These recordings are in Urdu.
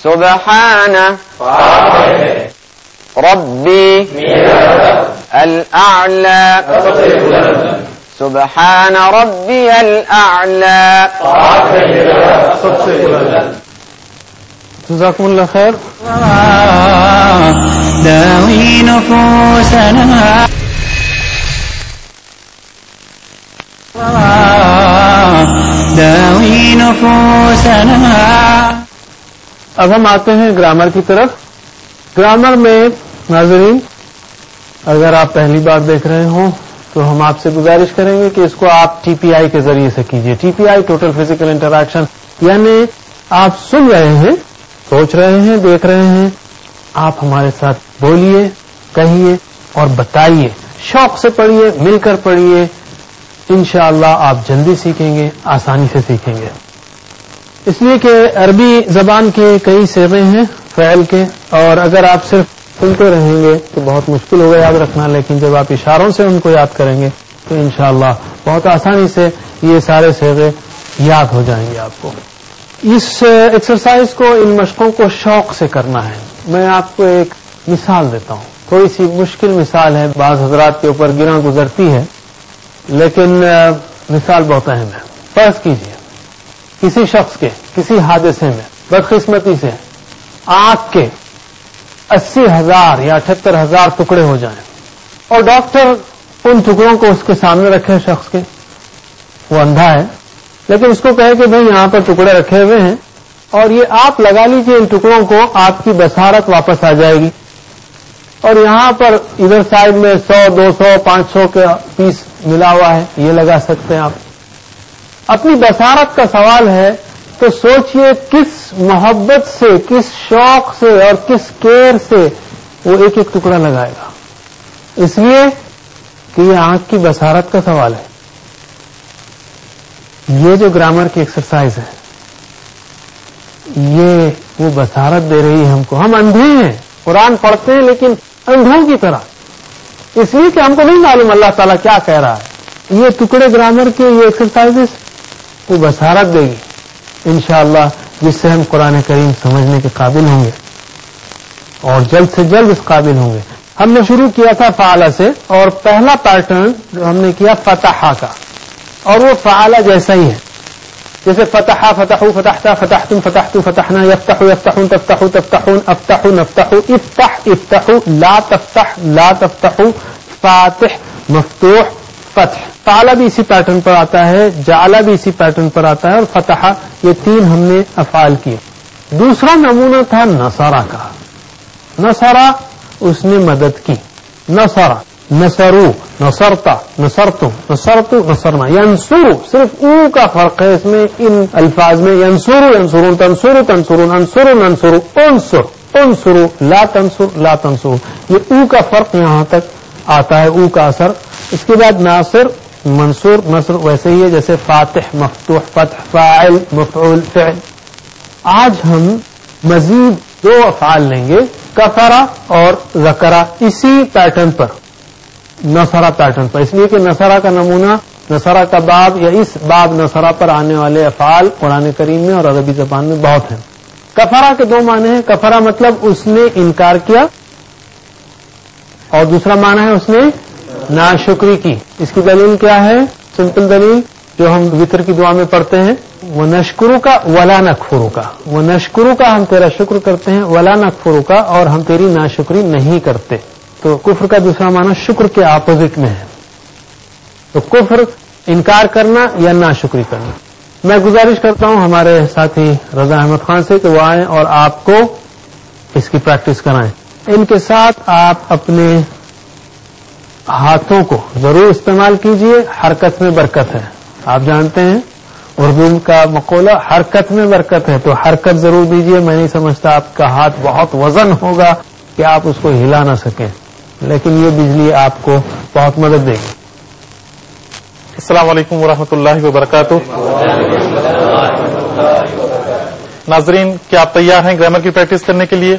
سبحانہ ربی الاعلی سبحان ربی الاعلی. جزاکم اللہ خیر. داوی نفوسنا داوی نفوسنا. اب ہم آتے ہیں گرامر کی طرف. گرامر میں ناظرین اگر آپ پہلی بار دیکھ رہے ہوں تو ہم آپ سے گزارش کریں گے کہ اس کو آپ ٹی پی آئی کے ذریعے سے کیجیے. ٹی پی آئی ٹوٹل فزیکل انٹریکشن، یعنی آپ سن رہے ہیں، سوچ رہے ہیں، دیکھ رہے ہیں، آپ ہمارے ساتھ بولیے، کہیے اور بتائیے. شوق سے پڑھیے، مل کر پڑھیے. انشاءاللہ آپ جلدی سیکھیں گے، آسانی سے سیکھیں گے. اس لیے کہ عربی زبان کے کئی صیغے ہیں فعل کے، اور اگر آپ صرف سنتے رہیں گے تو بہت مشکل ہوگا یاد رکھنا، لیکن جب آپ اشاروں سے ان کو یاد کریں گے تو انشاءاللہ بہت آسانی سے یہ سارے صیغے یاد ہو جائیں گے آپ کو. اس ایکسرسائز کو، ان مشقوں کو شوق سے کرنا ہے. میں آپ کو ایک مثال دیتا ہوں، تھوڑی سی مشکل مثال ہے، بعض حضرات کے اوپر گراں گزرتی ہے، لیکن مثال بہت اہم ہے. فرض کیجیے کسی شخص کے کسی حادثے میں بدقسمتی سے آنکھ کے 80,000 یا 78,000 ٹکڑے ہو جائیں اور ڈاکٹر ان ٹکڑوں کو اس کے سامنے رکھے. شخص کے وہ اندھا ہے لیکن اس کو کہے کہ بھئی یہاں پر ٹکڑے رکھے ہوئے ہیں اور یہ آپ لگا لیجئے ان ٹکڑوں کو، آپ کی بصارت واپس آ جائے گی. اور یہاں پر ادھر سائڈ میں 100 200 500 کا پیس ملا ہوا ہے، یہ لگا سکتے ہیں آپ. اپنی بصارت کا سوال ہے تو سوچئے کس محبت سے، کس شوق سے اور کس کیئر سے وہ ایک ایک ٹکڑا لگائے گا. اس لیے کہ یہ آنکھ کی بصارت کا سوال ہے. یہ جو گرامر کی ایکسرسائز ہے یہ وہ بصارت دے رہی ہے ہم کو. ہم اندھے ہیں، قرآن پڑھتے ہیں لیکن اندھوں کی طرح، اس لیے کہ ہم کو نہیں معلوم اللہ تعالیٰ کیا کہہ رہا ہے. یہ ٹکڑے گرامر کے یہ ایکسرسائزز وہ بصارت دے گی انشاءاللہ، جس سے ہم قرآن کریم سمجھنے کے قابل ہوں گے اور جلد سے جلد اس قابل ہوں گے. ہم نے شروع کیا تھا فعالہ سے، اور پہلا پیٹرن جو ہم نے کیا فتحہ کا، اور وہ فعالہ جیسا ہی ہے. جیسے فتحہ فتحو فتحتا فتحتم فتحتو فتحنا، یفتحو یفتحون تفتحو تفتحون، افتحو نفتحو، افتح افتحو، لا تفتح لا تفتحو، فاتح مفتوح فتح. فعلہ بھی اسی پیٹرن پر آتا ہے، جعلہ بھی اسی پیٹرن پر آتا ہے، اور فتحہ. یہ تین ہم نے افعال کیے. دوسرا نمونہ تھا نصرہ کا. نصرہ اس نے مدد کی. نصرہ نصرو، نصرتا، نصرتم، نصرتو، نصرنا. ینصرو صرف او کا فرق ہے اس میں، ان الفاظ میں. ینصرو ینصرون، تنصرو تنصرون، انصرو ننصرو، انصر انصرو، لا تنصر لا تنصرو. یہ او کا فرق یہاں تک آتا ہے، او کا اثر. اس کے بعد ناصر منصور نصر ویسے ہی ہے جیسے فاتح مفتوح فتح، فاعل مفعول فعل. آج ہم مزید دو افعال لیں گے، کفرہ اور ذکرہ، اسی پیٹرن پر، نصرہ پیٹرن پر. اس لیے کہ نصرہ کا نمونہ، نصرہ کا باب یا اس باب نصرہ پر آنے والے افعال قرآن کریم میں اور عربی زبان میں بہت ہیں. کفرہ کے دو معنی ہیں. کفرہ مطلب اس نے انکار کیا، اور دوسرا معنی ہے اس نے ناشکری کی. اس کی دلیل کیا ہے؟ سمپل دلیل جو ہم وطر کی دعا میں پڑھتے ہیں، وَنَشْكُرُكَ وَلَا نَكْفُرُكَ. وَنَشْكُرُكَ ہم تیرا شکر کرتے ہیں، وَلَا نَكْفُرُكَ اور ہم تیری ناشکری نہیں کرتے. تو کفر کا دوسرا معنی شکر کے اپوزٹ میں ہے. تو کفر انکار کرنا یا ناشکری کرنا. میں گزارش کرتا ہوں ہمارے ساتھی رضا احمد خان سے کہ وہ آئیں اور آپ کو اس کی پریکٹس کرائیں. ان کے ساتھ آپ اپنے ہاتھوں کو ضرور استعمال کیجئے. حرکت میں برکت ہے. آپ جانتے ہیں اردو کا مقولہ حرکت میں برکت ہے، تو حرکت ضرور دیجئے. میں نہیں سمجھتا آپ کا ہاتھ بہت وزن ہوگا کہ آپ اس کو ہلا نہ سکیں، لیکن یہ بجلی آپ کو بہت مدد دے گی. السلام علیکم ورحمۃ اللہ وبرکاتہ. ناظرین، کیا آپ تیار ہیں گرامر کی پریکٹس کرنے کے لیے؟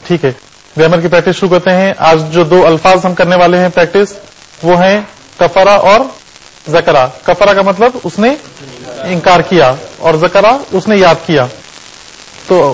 ٹھیک ہے، گرامر کی پریکٹس شروع کرتے ہیں. آج جو دو الفاظ ہم کرنے والے ہیں پریکٹس، وہ ہیں کفرہ اور ذکرہ. کفرہ کا مطلب اس نے انکار کیا، اور ذکرہ اس نے یاد کیا. تو